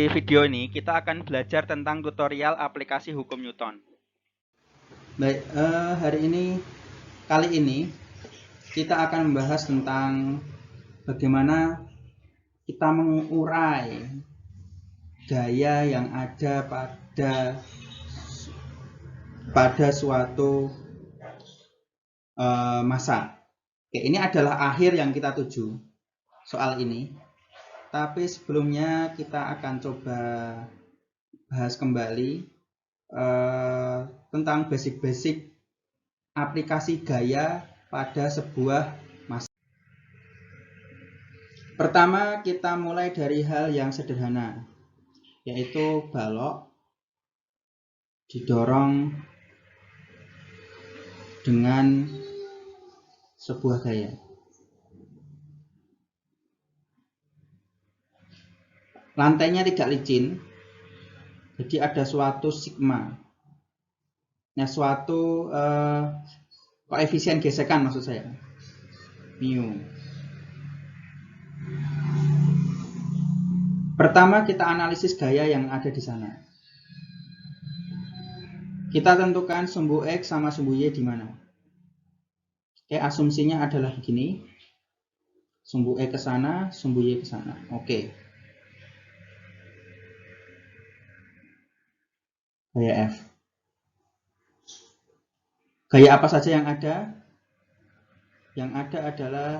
Di video ini kita akan belajar tentang tutorial aplikasi hukum Newton. Baik, kali ini kita akan membahas tentang bagaimana kita mengurai gaya yang ada pada suatu massa. Oke, ini adalah akhir yang kita tuju soal ini. Tapi sebelumnya kita akan coba bahas kembali tentang basic-basic aplikasi gaya pada sebuah massa. Pertama, kita mulai dari hal yang sederhana, yaitu balok didorong dengan sebuah gaya. Lantainya tidak licin, jadi ada suatu sigma. Nah, suatu koefisien gesekan maksud saya, mu. Pertama kita analisis gaya yang ada di sana. Kita tentukan sumbu X sama sumbu Y di mana. Oke, asumsinya adalah begini. Sumbu X ke sana, sumbu Y ke sana. Oke. Gaya F. Gaya apa saja yang ada? Yang ada adalah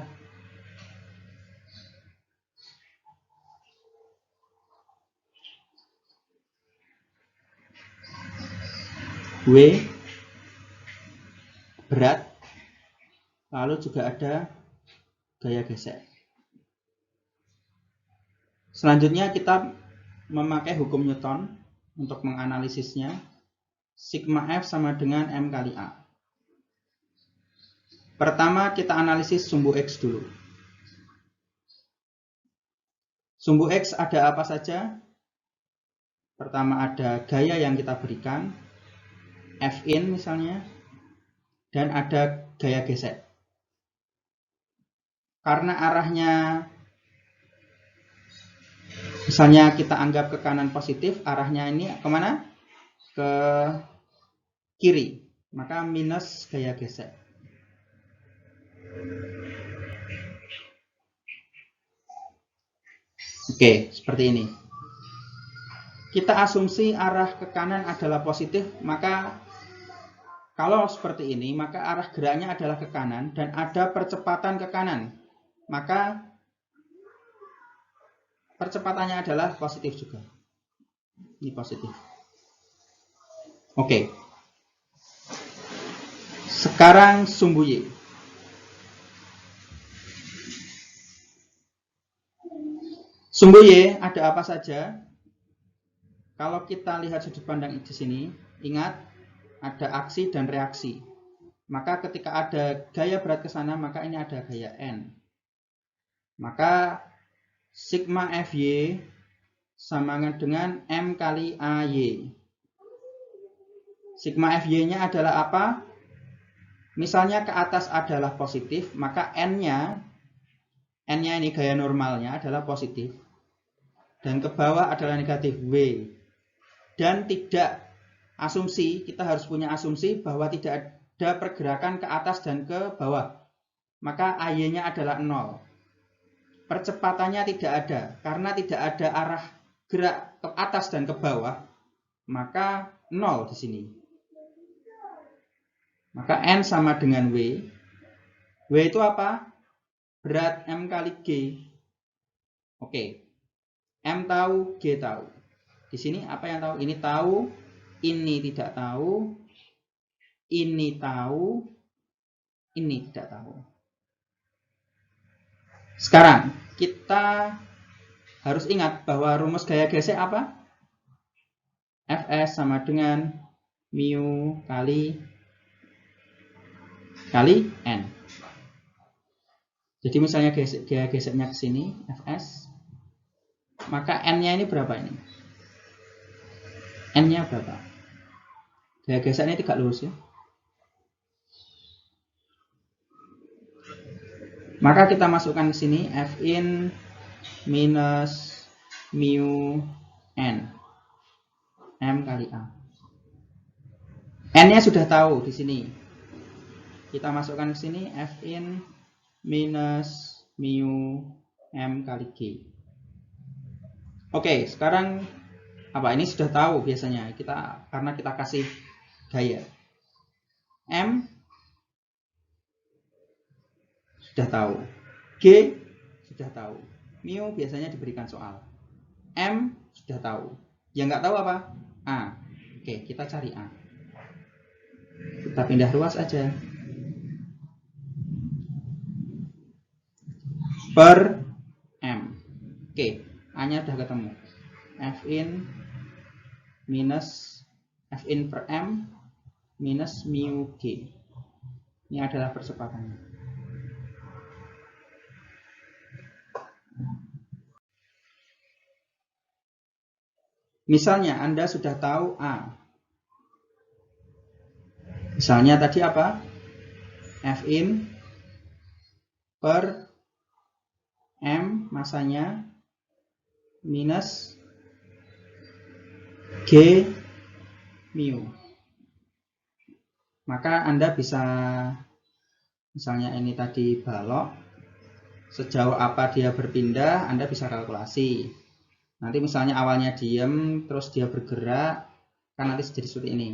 W berat, lalu juga ada gaya gesek. Selanjutnya kita memakai hukum Newton untuk menganalisisnya. Sigma F sama dengan M kali A. Pertama kita analisis sumbu X dulu. Sumbu X ada apa saja? Pertama ada gaya yang kita berikan, F in misalnya, dan ada gaya gesek. Karena arahnya, misalnya kita anggap ke kanan positif, arahnya ini kemana? Ke kiri, maka minus gaya gesek. Oke, seperti ini. Kita asumsi arah ke kanan adalah positif, maka kalau seperti ini, maka arah geraknya adalah ke kanan dan ada percepatan ke kanan. Maka percepatannya adalah positif juga. Ini positif. Oke. Sekarang sumbu Y. Sumbu Y ada apa saja? Kalau kita lihat sudut pandang di sini, ingat ada aksi dan reaksi. Maka ketika ada gaya berat ke sana, maka ini ada gaya N. Maka sigma Fy sama dengan M kali AY. Sigma Fy-nya adalah apa? Misalnya ke atas adalah positif, maka N-nya ini gaya normalnya adalah positif. Dan ke bawah adalah negatif W. Dan tidak asumsi, kita harus punya asumsi bahwa tidak ada pergerakan ke atas dan ke bawah. Maka AY-nya adalah 0. Percepatannya tidak ada, karena tidak ada arah gerak ke atas dan ke bawah, maka 0 di sini. Maka N sama dengan W. W itu apa? Berat M kali G. Oke. M tahu, G tahu. Di sini apa yang tahu? Ini tahu, ini tidak tahu, ini tahu, ini tidak tahu. Sekarang kita harus ingat bahwa rumus gaya gesek apa? Fs sama dengan mu kali N. Jadi misalnya gaya geseknya ke sini, Fs, maka N-nya ini berapa ini? N-nya berapa? Gaya gesek ini tegak lurus ya. Maka kita masukkan ke sini F in minus mu N. M kali A. N-nya sudah tahu di sini. Kita masukkan ke sini Fin minus mu M kali G. Oke, sekarang apa ini sudah tahu biasanya karena kita kasih gaya. M sudah tahu. G sudah tahu. Mu biasanya diberikan soal. M sudah tahu. Yang nggak tahu apa? A. Oke, kita cari A. Kita pindah ruas aja. Per M. Oke, A-nya sudah ketemu. Fin minus Fin per M minus mu G. Ini adalah percepatannya. Misalnya Anda sudah tahu A. Misalnya tadi apa? Fin per M masanya minus G mu. Maka Anda bisa, misalnya ini tadi balok, sejauh apa dia berpindah, Anda bisa kalkulasi. Nanti misalnya awalnya diem, terus dia bergerak, kan nanti jadi seperti ini.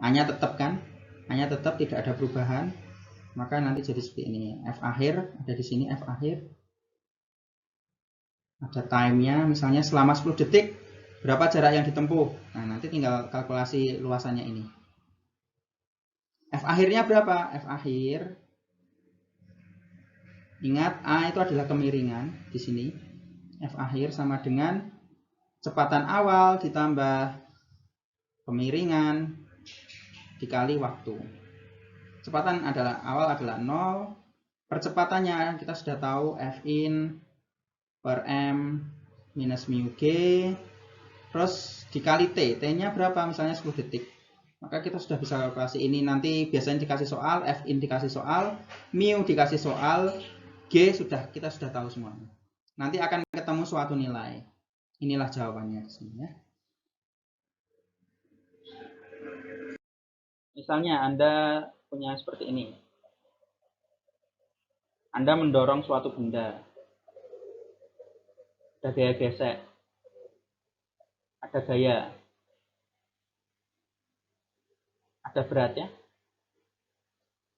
A-nya tetap kan? A-nya tetap, tidak ada perubahan. Maka nanti jadi seperti ini. F akhir, ada di sini F akhir. Ada time-nya, misalnya selama 10 detik, berapa jarak yang ditempuh. Nah, nanti tinggal kalkulasi luasannya ini. F akhirnya berapa? F akhir, ingat A itu adalah kemiringan di sini. F akhir sama dengan kecepatan awal ditambah kemiringan dikali waktu. Kecepatan awal adalah 0. Percepatannya kita sudah tahu Fin per M minus mu G. Terus dikali T. T-nya berapa? Misalnya 10 detik. Maka kita sudah bisa kalkulasi ini. Nanti biasanya dikasih soal, Fin dikasih soal, mu dikasih soal, G kita sudah tahu semuanya. Nanti akan ketemu suatu nilai. Inilah jawabannya di sini ya. Misalnya Anda punya seperti ini. Anda mendorong suatu benda. Ada gaya gesek. Ada gaya. Ada beratnya.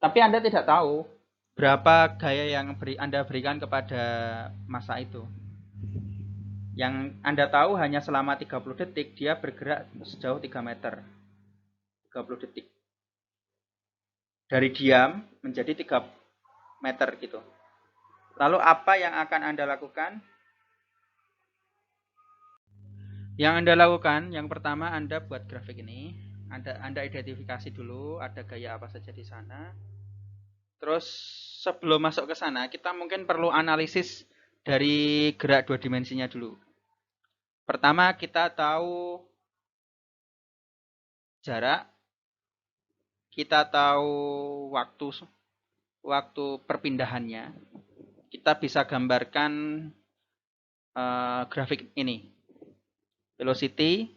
Tapi Anda tidak tahu berapa gaya yang Anda berikan kepada massa itu. Yang Anda tahu hanya selama 30 detik dia bergerak sejauh 3 meter. 30 detik. Dari diam menjadi 3 meter gitu. Lalu apa yang akan Anda lakukan? Yang Anda lakukan, yang pertama Anda buat grafik ini. Anda identifikasi dulu ada gaya apa saja di sana. Terus sebelum masuk ke sana, kita mungkin perlu analisis dari gerak 2 dimensinya dulu. Pertama, kita tahu jarak, kita tahu waktu perpindahannya. Kita bisa gambarkan grafik ini, velocity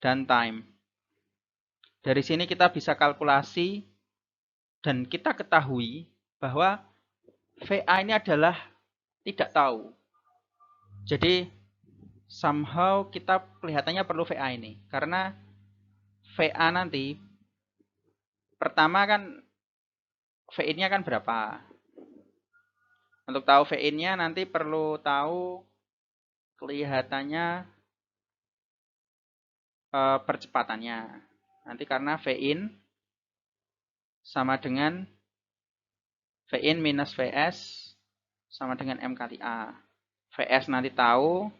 dan time. Dari sini kita bisa kalkulasi dan kita ketahui bahwa VA ini adalah tidak tahu. Jadi somehow kita kelihatannya perlu VA ini. Karena VA nanti, pertama kan VIN-nya kan berapa. Untuk tahu VIN-nya nanti perlu tahu kelihatannya percepatannya. Nanti karena VIN sama dengan VIN minus VS sama dengan M kali A. VS nanti tahu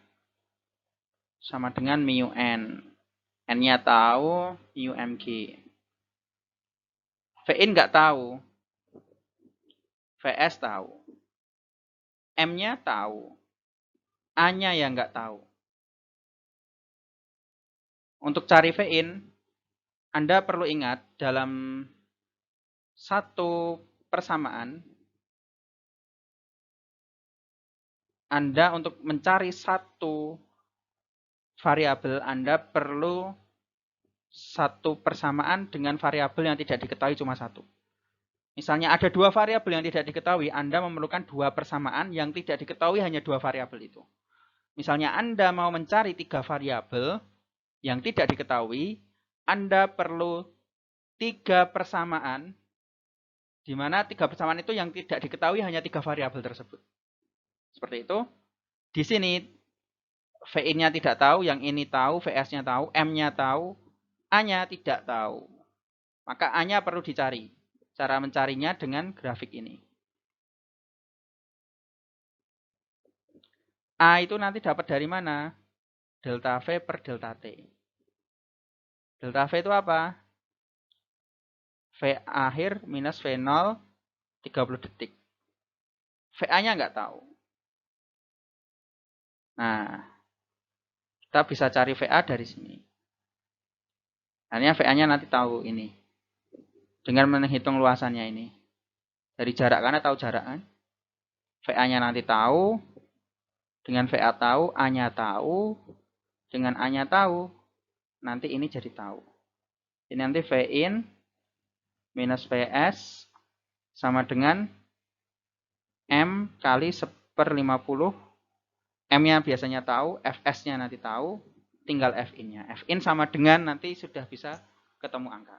sama dengan mu N. N-nya tahu, mu mg. VIN nggak tahu. VS tahu. M-nya tahu. A-nya yang nggak tahu. Untuk cari VIN, Anda perlu ingat dalam satu persamaan, Anda untuk mencari satu variabel Anda perlu satu persamaan dengan variabel yang tidak diketahui cuma satu. Misalnya ada dua variabel yang tidak diketahui, Anda memerlukan dua persamaan yang tidak diketahui hanya dua variabel itu. Misalnya Anda mau mencari tiga variabel yang tidak diketahui, Anda perlu tiga persamaan, di mana tiga persamaan itu yang tidak diketahui hanya tiga variabel tersebut. Seperti itu. Di sini VI-nya tidak tahu, yang ini tahu, VS-nya tahu, M-nya tahu, A-nya tidak tahu. Maka A-nya perlu dicari. Cara mencarinya dengan grafik ini. A itu nanti dapat dari mana? Delta V per delta T. Delta V itu apa? V akhir minus V0 30 detik. VA-nya nggak tahu. Nah, kita bisa cari VA dari sini. Hanya VA-nya nanti tahu ini. Dengan menghitung luasannya ini. Dari jarak, karena tahu jarak kan. VA-nya nanti tahu. Dengan VA tahu, A-nya tahu. Dengan A-nya tahu, nanti ini jadi tahu. Ini nanti V-in minus VS sama dengan M kali 1/50. M-nya biasanya tahu, Fs-nya nanti tahu, tinggal Fin-nya. Fin sama dengan nanti sudah bisa ketemu angka.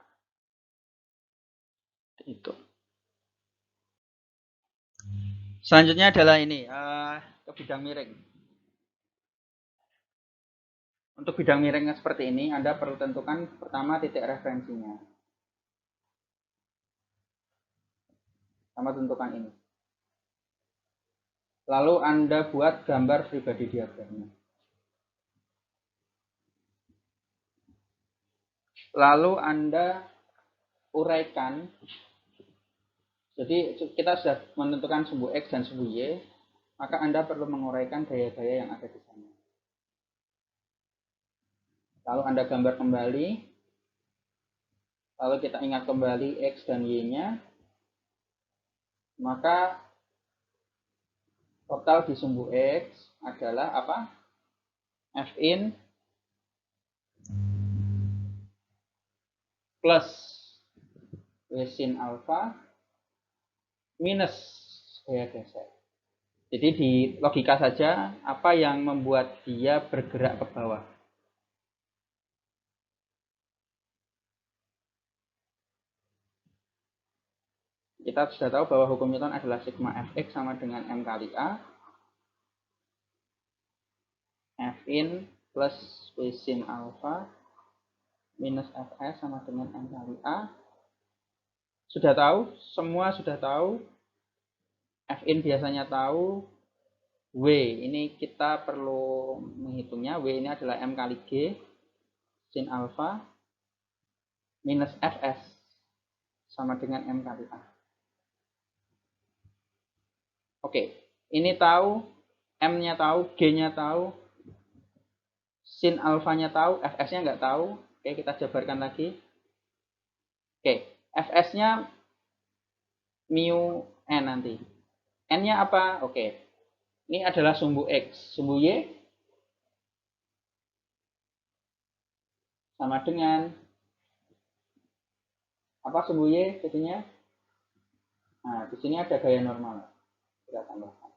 Itu. Selanjutnya adalah ini, ke bidang miring. Untuk bidang miringnya seperti ini, Anda perlu tentukan pertama titik referensinya. Sama tentukan ini. Lalu Anda buat gambar pribadi diagramnya. Lalu Anda uraikan. Jadi kita sudah menentukan sumbu X dan sumbu Y, maka Anda perlu menguraikan gaya-gaya yang ada di sana. Lalu Anda gambar kembali. Lalu kita ingat kembali X dan Y-nya. Maka total di sumbu X adalah apa? Fin plus W sin alpha minus gaya geser. Jadi di logika saja, apa yang membuat dia bergerak ke bawah? Kita sudah tahu bahwa hukum Newton adalah sigma Fx sama dengan M kali A. Fin plus W sin alpha minus Fs sama dengan M kali A. Sudah tahu? Semua sudah tahu. Fin biasanya tahu. W ini kita perlu menghitungnya. W ini adalah M kali G sin alpha minus Fs sama dengan M kali A. Oke, ini tahu, M-nya tahu, G-nya tahu, sin alfanya tahu, Fs-nya nggak tahu. Oke, kita jabarkan lagi. Oke, Fs-nya mu n nanti. N-nya apa? Oke, ini adalah sumbu X. Sumbu Y sama dengan apa sumbu Y jadinya? Nah, di sini ada gaya normal. Kita tambahkan.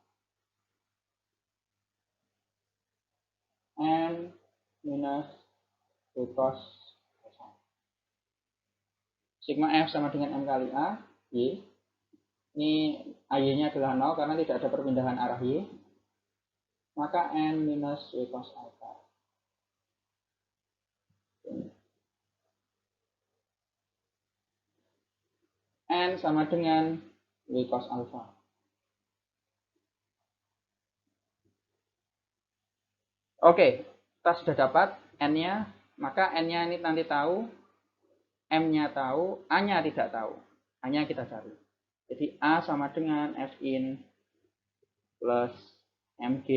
N minus W cos sigma F sama dengan M kali A, Y. Ini AY-nya adalah 0 karena tidak ada perpindahan arah Y. Maka N minus W cos alpha. N sama dengan W cos alpha. Oke, kita sudah dapat N-nya. Maka N-nya ini nanti tahu. M-nya tahu. A-nya tidak tahu. A-nya kita cari. Jadi A sama dengan Fin plus Mg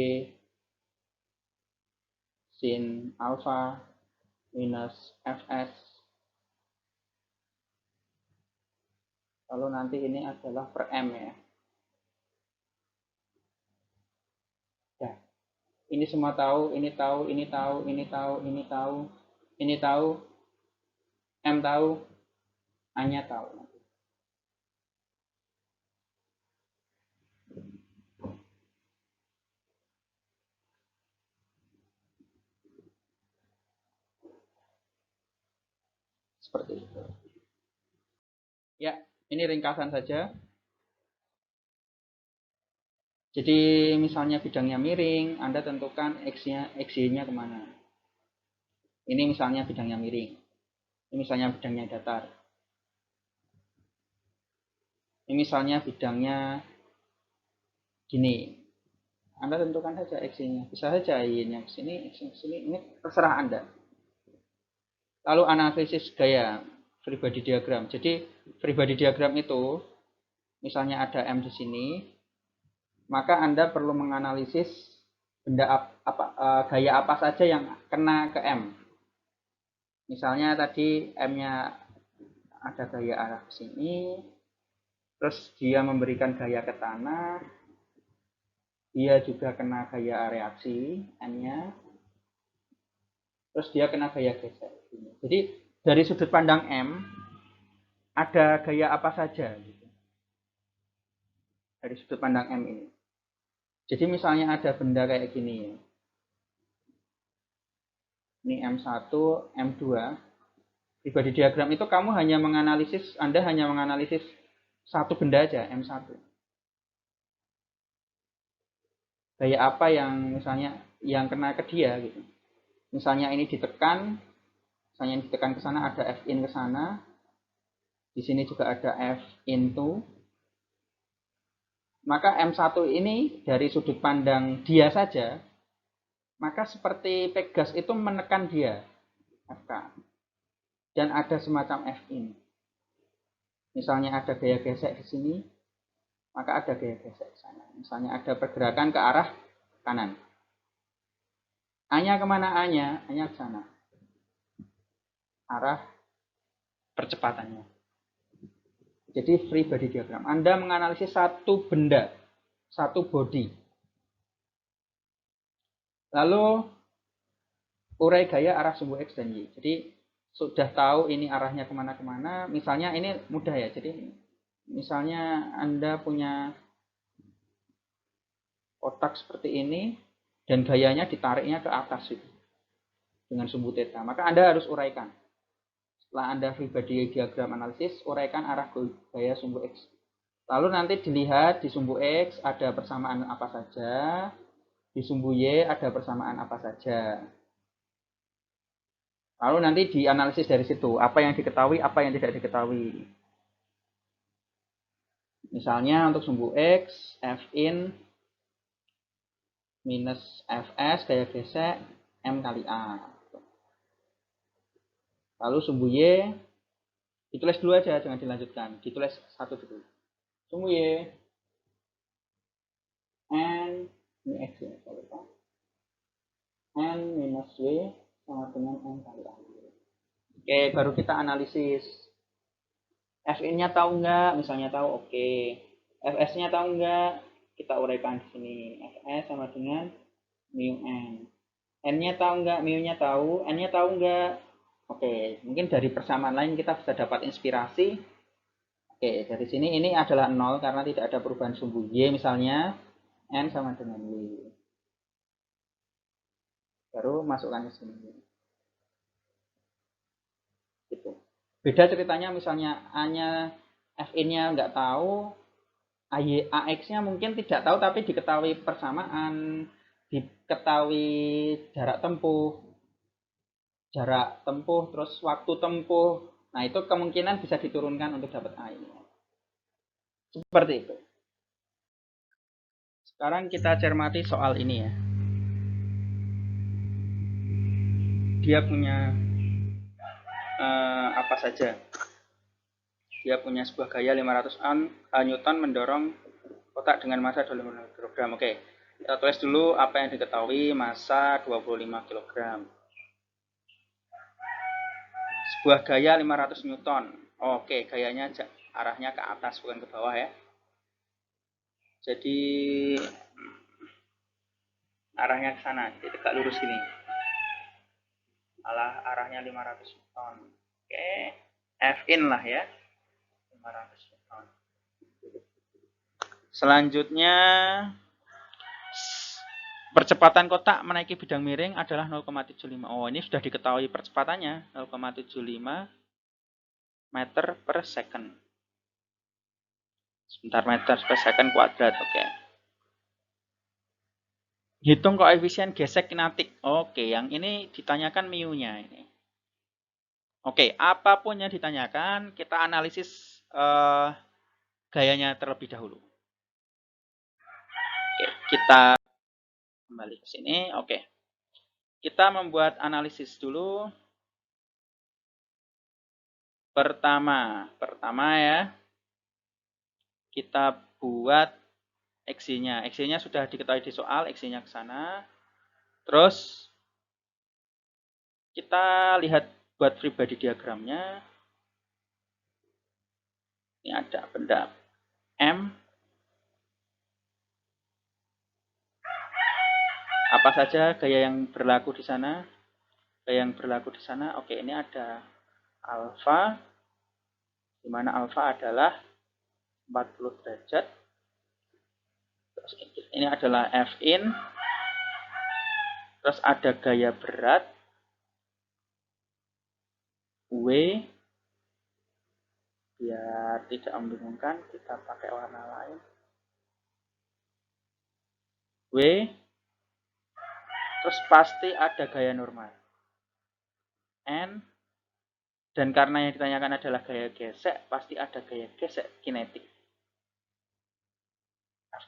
sin alpha minus Fs. Lalu nanti ini adalah per M ya. Ya. Ini semua tahu, ini tahu, ini tahu, ini tahu, ini tahu, ini tahu, M tahu, A-nya tahu. Seperti itu. Ya, ini ringkasan saja. Jadi misalnya bidangnya miring, Anda tentukan X-nya kemana. Ini misalnya bidangnya miring. Ini misalnya bidangnya datar. Ini misalnya bidangnya gini. Anda tentukan saja X-nya. Bisa saja Y-nya ke sini, X-nya ke sini. Ini terserah Anda. Lalu analisis gaya free body diagram. Jadi free body diagram itu misalnya ada M di sini, maka Anda perlu menganalisis gaya apa saja yang kena ke M. Misalnya tadi M-nya ada gaya arah ke sini, terus dia memberikan gaya ke tanah, dia juga kena gaya reaksi N-nya, terus dia kena gaya geser. Jadi dari sudut pandang M, ada gaya apa saja gitu. Dari sudut pandang M ini. Jadi misalnya ada benda kayak gini. Ini M1, M2. Di body diagram itu kamu hanya menganalisis, Anda hanya menganalisis satu benda aja, M1. Gaya apa yang misalnya yang kena ke dia gitu. Misalnya ini ditekan, misalnya ini ditekan ke sana ada F in ke sana. Di sini juga ada F into. Maka M1 ini dari sudut pandang dia saja, maka seperti Pegas itu menekan dia, FK. Dan ada semacam F in. Misalnya ada gaya gesek di sini, maka ada gaya gesek ke sana. Misalnya ada pergerakan ke arah kanan. A-nya kemana A-nya? A-nya ke sana. Arah percepatannya. Jadi free body diagram. Anda menganalisis satu benda, satu body. Lalu urai gaya arah sumbu X dan Y. Jadi sudah tahu ini arahnya kemana-kemana. Misalnya ini mudah ya. Jadi misalnya Anda punya kotak seperti ini dan gayanya ditariknya ke atas itu dengan sumbu theta. Maka Anda harus uraikan. Setelah Anda free body diagram analisis, uraikan arah gaya sumbu X. Lalu nanti dilihat di sumbu X ada persamaan apa saja, di sumbu Y ada persamaan apa saja. Lalu nanti dianalisis dari situ, apa yang diketahui, apa yang tidak diketahui. Misalnya untuk sumbu X, F in minus Fs gaya gesek M kali A. Lalu sumbu Y, ditulis dulu aja, jangan dilanjutkan. Ditulis satu dulu. Sumbu Y, N, ini X ya, N minus W sama dengan M kali A. Oke, baru kita analisis. F-nya tahu nggak? Misalnya tahu, oke. Fs-nya tahu nggak? Kita uraikan di sini. Fs sama dengan mu N. N-nya tahu nggak? Mu-nya tahu. N-nya tahu nggak? Oke, mungkin dari persamaan lain kita bisa dapat inspirasi. Oke, dari sini ini adalah 0 karena tidak ada perubahan sumbu Y misalnya. N sama dengan Y. Baru masukkan ke sini. Gitu. Beda ceritanya misalnya A-nya F-nya nggak tahu, AX-nya mungkin tidak tahu tapi diketahui persamaan, diketahui jarak tempuh, terus waktu tempuh. Nah, itu kemungkinan bisa diturunkan untuk dapat AI. Seperti itu. Sekarang kita cermati soal ini ya. Dia punya apa saja? Dia punya sebuah gaya 500 Newton mendorong kotak dengan massa 25 kg. Oke. Kita tulis dulu apa yang diketahui, massa 25 kg. Sebuah gaya 500 Newton. Oke, gayanya arahnya ke atas bukan ke bawah ya. Jadi arahnya ke sana, jadi tegak lurus gini. Arahnya 500 Newton. Oke, F in lah ya, 500 Newton. Selanjutnya, percepatan kotak menaiki bidang miring adalah 0,75. Oh, ini sudah diketahui percepatannya, 0,75 meter per second. Sebentar, meter per second kuadrat, oke. Hitung koefisien gesek kinetik. Oke, yang ini ditanyakan mu-nya ini. Oke, apapun yang ditanyakan, kita analisis gayanya terlebih dahulu. Oke, kita kembali ke sini. Oke, kita membuat analisis dulu. Pertama ya, kita buat X-nya. X-nya sudah diketahui di soal, X-nya ke sana. Terus kita lihat buat free body diagramnya. Ini ada benda M. Apa saja gaya yang berlaku di sana? Gaya yang berlaku di sana. Oke, ini ada alfa, di mana alfa adalah 40 derajat. Terus ini adalah F in. Terus ada gaya berat W. Biar tidak membingungkan, kita pakai warna lain. W. Terus pasti ada gaya normal. N. Dan karena yang ditanyakan adalah gaya gesek, pasti ada gaya gesek kinetik.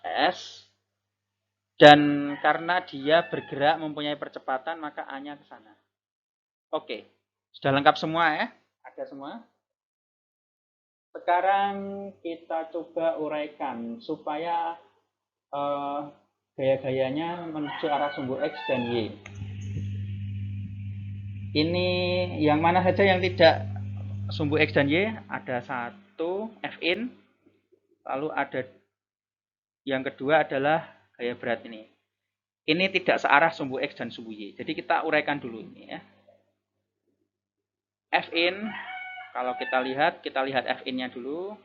Fs. Dan karena dia bergerak mempunyai percepatan, maka A-nya ke sana. Oke, sudah lengkap semua ya? Ada semua? Sekarang kita coba uraikan supaya gaya-gayanya menuju arah sumbu X dan Y. Ini yang mana saja yang tidak sumbu X dan Y? Ada satu, F in. Lalu ada yang kedua adalah gaya berat ini. Ini tidak searah sumbu X dan sumbu Y. Jadi kita uraikan dulu ini ya. F in, kalau kita lihat F in-nya dulu.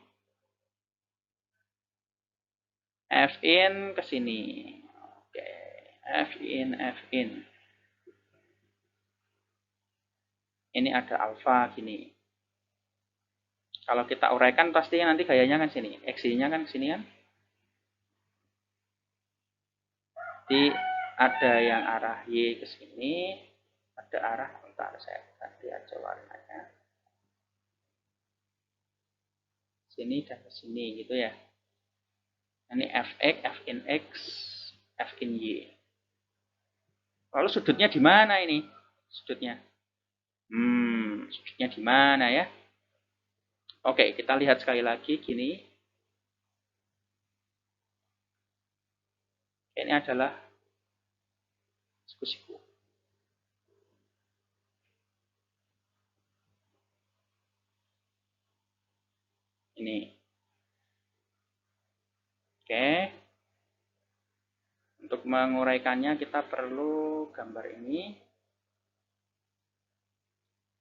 F in ke sini. Oke, F in. Ini ada alfa gini. Kalau kita uraikan pasti nanti gayanya kan sini. X-nya kan sini kan. Jadi ada yang arah Y ke sini, ada arah, bentar saya ganti aja warnanya. Sini dan ke sini gitu ya. Ini Fx, F in X, F in Y. Lalu sudutnya di mana ini? Sudutnya. Sudutnya di mana ya? Oke, kita lihat sekali lagi gini. Ini adalah siku-siku. Ini. Oke. Untuk menguraikannya kita perlu gambar ini.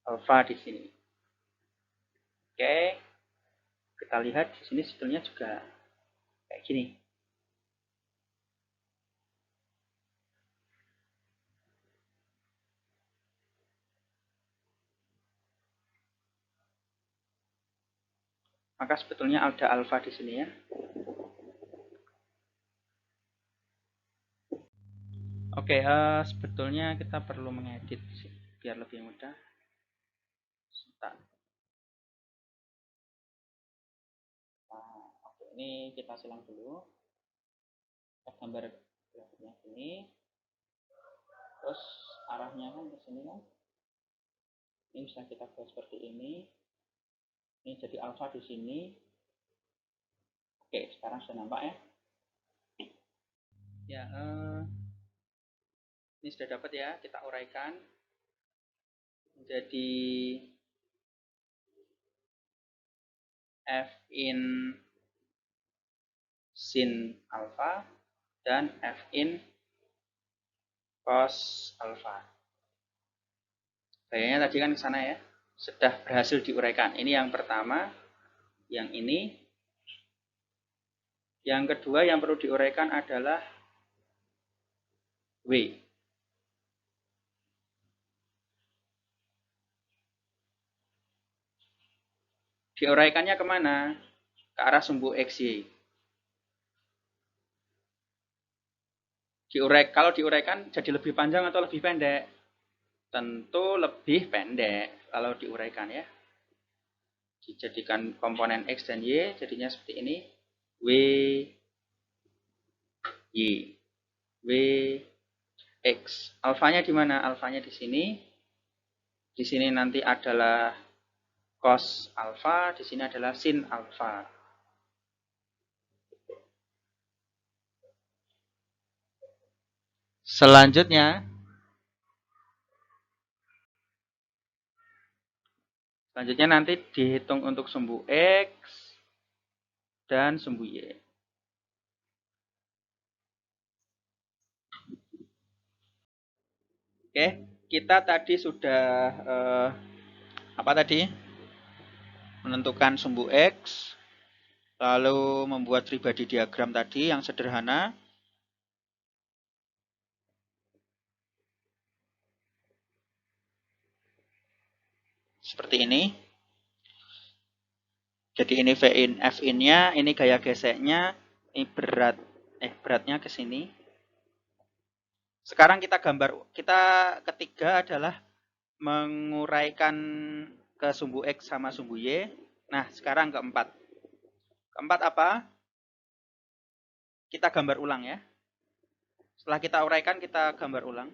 Alfa di sini. Oke. Kita lihat di sini sebetulnya juga kayak gini. Maka sebetulnya ada alfa di sini ya. Oke, sebetulnya kita perlu mengedit sih, biar lebih mudah. Sebentar. Nah, oke, ini kita silang dulu. Kita gambar grafiknya sini. Terus arahnya kan ke sini kan. Ini bisa kita buat seperti ini. Ini jadi alfa di sini. Oke, sekarang sudah nampak ya. Ya, ini sudah dapat ya. Kita uraikan. Jadi F in sin alfa dan F in cos alfa. Kayaknya tadi kan ke sana ya. Sudah berhasil diuraikan. Ini yang pertama, yang ini. Yang kedua yang perlu diuraikan adalah W. Diuraikannya kemana? Ke arah sumbu XY. Kalau diuraikan jadi lebih panjang atau lebih pendek? Tentu lebih pendek kalau diuraikan ya. Dijadikan komponen X dan Y, jadinya seperti ini. W, Y. W, X. Alfanya di mana? Alfanya di sini. Di sini nanti adalah cos alfa, di sini adalah sin alfa. Selanjutnya nanti dihitung untuk sumbu X dan sumbu Y. Oke, kita tadi sudah menentukan sumbu X, lalu membuat pribadi diagram tadi yang sederhana. Seperti ini. Jadi ini V-in, F-in-nya, ini gaya geseknya, ini beratnya ke sini. Sekarang kita ketiga adalah menguraikan ke sumbu X sama sumbu Y. Nah, sekarang keempat. Keempat apa? Kita gambar ulang ya. Setelah kita uraikan, kita gambar ulang.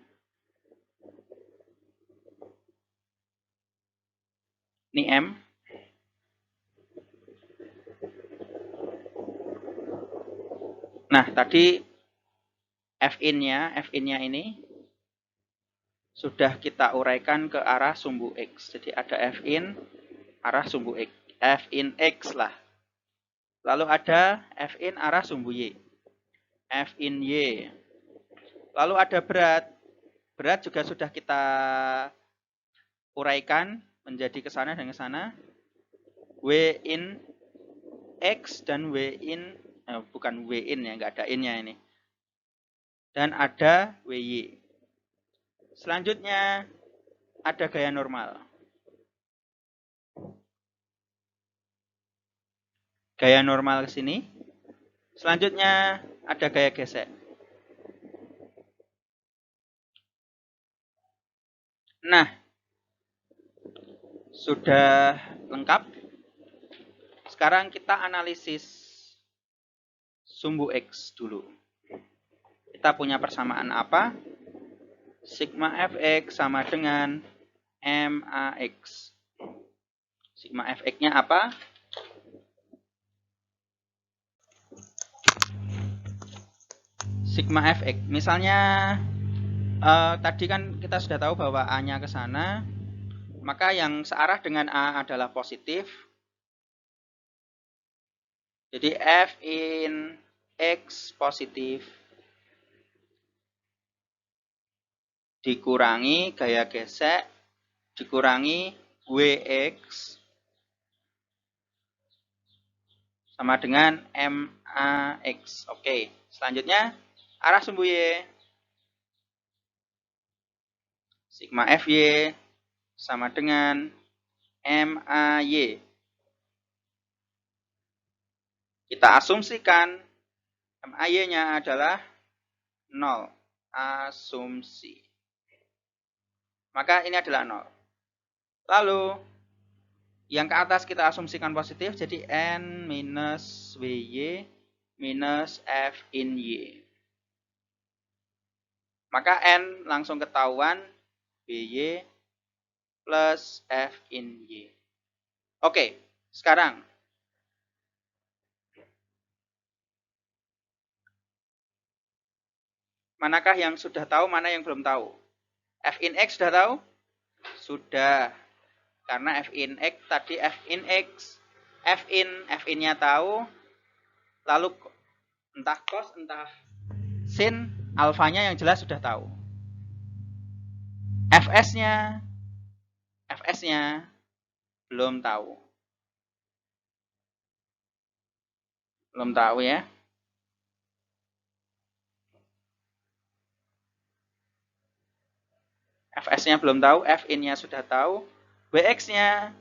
Ini M. Nah, tadi F-in-nya ini sudah kita uraikan ke arah sumbu X. Jadi ada F-in, arah sumbu X. F-in X lah. Lalu ada F-in arah sumbu Y. F-in Y. Lalu ada berat. Berat juga sudah kita uraikan menjadi ke sana dan ke sana. W-in X dan W-in, bukan W-in ya, nggak ada in-nya ini. Dan ada WY. Selanjutnya ada gaya normal. Gaya normal ke sini. Selanjutnya ada gaya gesek. Nah, sudah lengkap. Sekarang kita analisis sumbu X dulu. Kita punya persamaan apa? Sigma Fx sama dengan MAX. Sigma Fx-nya apa? Sigma Fx. Misalnya tadi kan kita sudah tahu bahwa A-nya ke sana, maka yang searah dengan A adalah positif. Jadi F-in X positif dikurangi gaya gesek dikurangi WX sama dengan MAX. Oke, selanjutnya arah sumbu Y. Sigma FY sama dengan MAY. Kita asumsikan MAY-nya adalah 0. Asumsi. Maka ini adalah 0. Lalu, yang ke atas kita asumsikan positif, jadi N minus WY minus F in Y. Maka N langsung ketahuan WY plus F in Y. Oke, sekarang manakah yang sudah tahu, mana yang belum tahu? F in X sudah tahu? Sudah. Karena F in X tadi F in X. F-in-nya tahu. Lalu entah cos, entah sin, alfanya yang jelas sudah tahu. Fs-nya belum tahu. Belum tahu ya. Fs-nya belum tahu, Fin-nya sudah tahu. Bx-nya,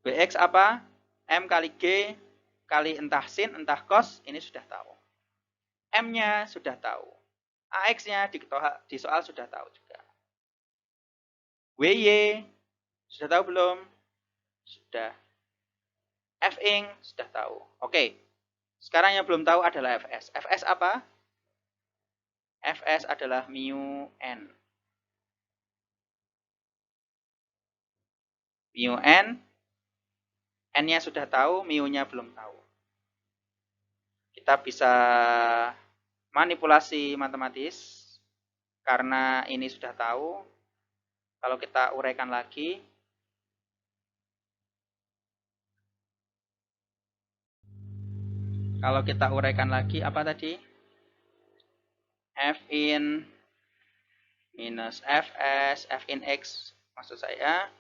Bx apa? M kali G kali entah sin, entah cos, ini sudah tahu. M-nya sudah tahu. Ax-nya di soal sudah tahu juga. Wy sudah tahu belum? Sudah. Fing sudah tahu. Oke. Sekarang yang belum tahu adalah Fs. Fs apa? Fs adalah mu n. Mu n, n-nya sudah tahu, mu-nya belum tahu. Kita bisa manipulasi matematis karena ini sudah tahu. Kalau kita uraikan lagi, apa tadi? Fin minus Fs, Fin X maksud saya,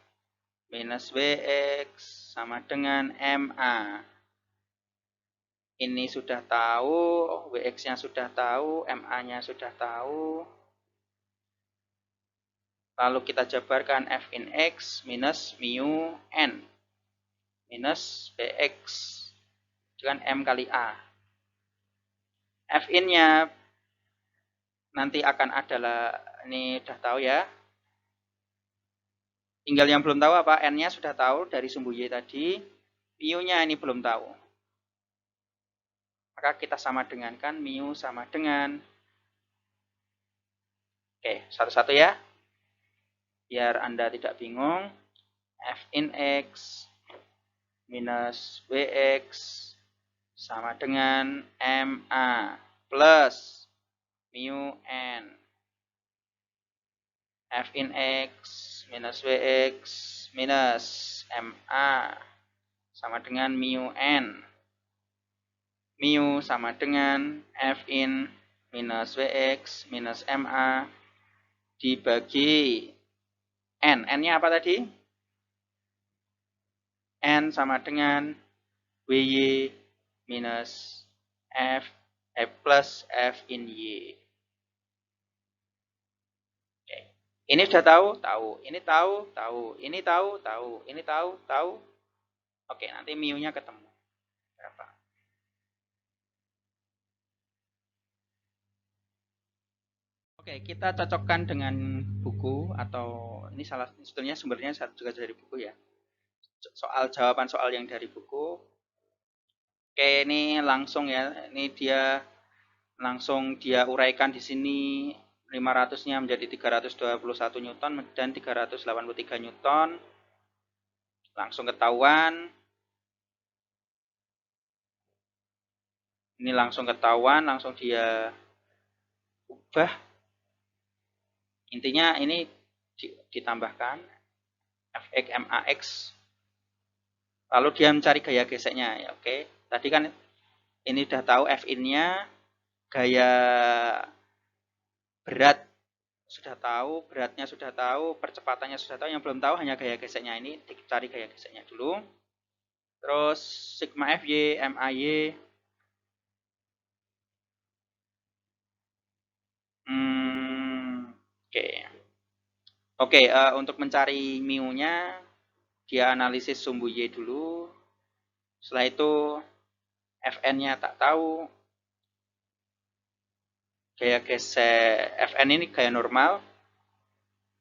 minus Wx sama dengan MA. Ini sudah tahu, Wx-nya sudah tahu, MA-nya sudah tahu. Lalu kita jabarkan Fin X minus mu n minus Bx dengan M kali A. Fin-nya nanti akan adalah, ini sudah tahu ya. Tinggal yang belum tahu apa? N-nya sudah tahu dari sumbu Y tadi. Mu-nya ini belum tahu. Maka kita sama dengankan mu sama dengan, oke, satu-satu ya. Biar Anda tidak bingung. Fin X minus Wx sama dengan MA plus mu n. Fin X minus Wx minus MA sama dengan mu n. Mu sama dengan Fin minus Wx minus MA dibagi n. N-nya apa tadi? N sama dengan Wy minus plus Fin Y. Oke. Ini sudah tahu? Tahu. Ini tahu? Tahu. Ini tahu? Tahu. Ini tahu? Tahu. Oke, nanti mu-nya ketemu. Berapa? Oke, kita cocokkan dengan buku, atau ini sebetulnya sumbernya juga dari buku ya. Jawaban soal yang dari buku. Oke, ini langsung ya. Ini dia langsung dia uraikan di sini. 500-nya menjadi 321 Newton dan 383 Newton. Langsung ketahuan. Ini langsung ketahuan, langsung dia ubah. Intinya ini ditambahkan Fx Max. Lalu dia mencari gaya geseknya ya, oke. Tadi kan ini udah tahu Fin-nya, gaya berat sudah tahu, beratnya sudah tahu, percepatannya sudah tahu, yang belum tahu hanya gaya geseknya. Ini dicari gaya geseknya dulu. Terus sigma Fy, MAY. Oke, untuk mencari mu-nya, dia analisis sumbu Y dulu. Setelah itu Fn-nya tak tahu. Gaya gesek Fn ini gaya normal.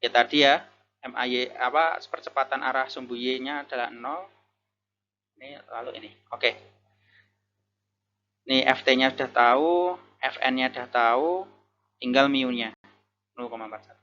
Ya tadi ya, MAY apa, percepatan arah sumbu Y-nya adalah 0. Ini lalu ini. Oke. Ini Ft-nya sudah tahu, Fn-nya sudah tahu, tinggal mu-nya 0,41.